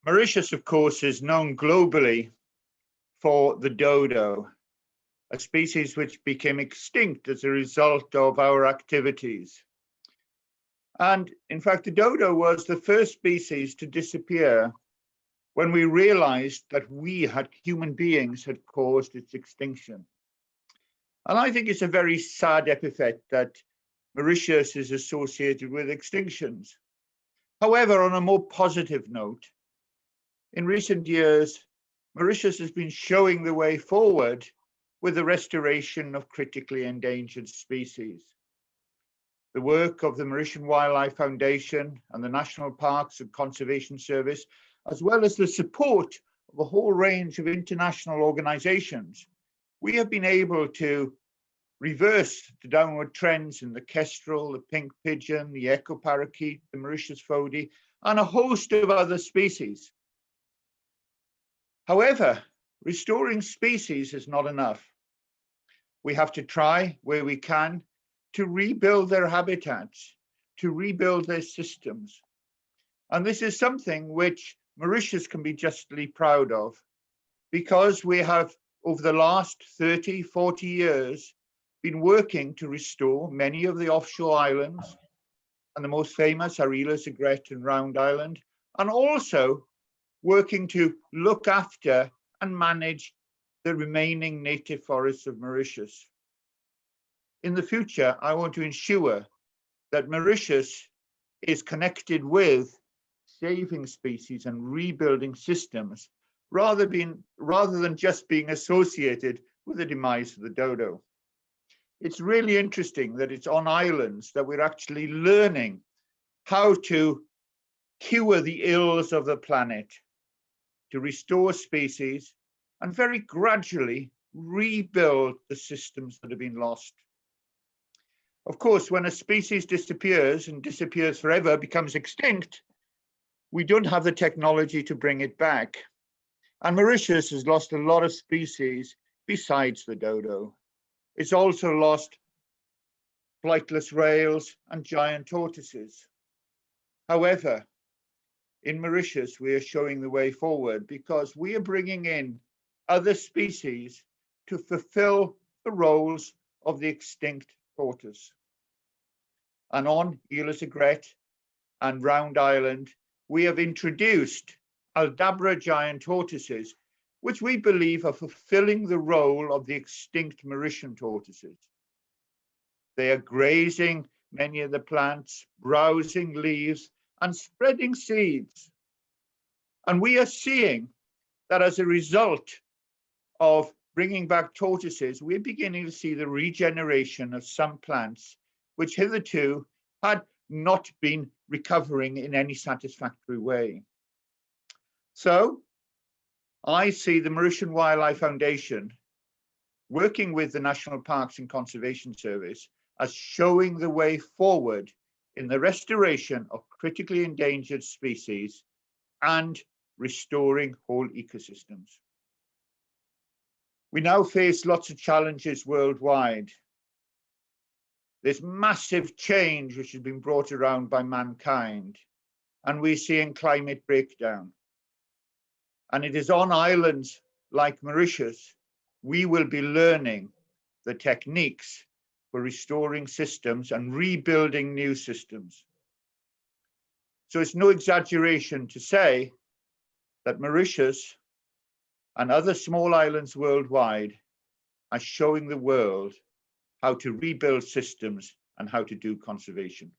Mauritius, of course, is known globally for the dodo, a species which became extinct as a result of our activities. And in fact, the dodo was the first species to disappear when we realized that human beings had caused its extinction. And I think it's a very sad epithet that Mauritius is associated with extinctions. However, on a more positive note, in recent years, Mauritius has been showing the way forward with the restoration of critically endangered species. The work of the Mauritian Wildlife Foundation and the National Parks and Conservation Service, as well as the support of a whole range of international organizations, we have been able to reverse the downward trends in the kestrel, the pink pigeon, the echo parakeet, the Mauritius fody, and a host of other species. However, restoring species is not enough. We have to try where we can to rebuild their habitats, to rebuild their systems. And this is something which Mauritius can be justly proud of, because we have, over the last 30, 40 years, been working to restore many of the offshore islands, and the most famous are Îles Egret and Round Island, and also working to look after and manage the remaining native forests of Mauritius. In the future, I want to ensure that Mauritius is connected with saving species and rebuilding systems, rather than just being associated with the demise of the dodo. It's really interesting that it's on islands that we're actually learning how to cure the ills of the planet, to restore species, and very gradually rebuild the systems that have been lost. Of course, when a species disappears and disappears forever, becomes extinct, we don't have the technology to bring it back. And Mauritius has lost a lot of species besides the dodo. It's also lost flightless rails and giant tortoises. However, in Mauritius, we are showing the way forward because we are bringing in other species to fulfill the roles of the extinct tortoise. And on Îles Egret and Round Island, we have introduced Aldabra giant tortoises, which we believe are fulfilling the role of the extinct Mauritian tortoises. They are grazing many of the plants, browsing leaves, and spreading seeds. And we are seeing that as a result of bringing back tortoises, we're beginning to see the regeneration of some plants, which hitherto had not been recovering in any satisfactory way. So I see the Mauritian Wildlife Foundation working with the National Parks and Conservation Service as showing the way forward in the restoration of critically endangered species and restoring whole ecosystems. We now face lots of challenges worldwide. There's massive change which has been brought around by mankind, and we're seeing climate breakdown. And it is on islands like Mauritius, we will be learning the techniques for restoring systems and rebuilding new systems. So it's no exaggeration to say that Mauritius and other small islands worldwide are showing the world how to rebuild systems and how to do conservation.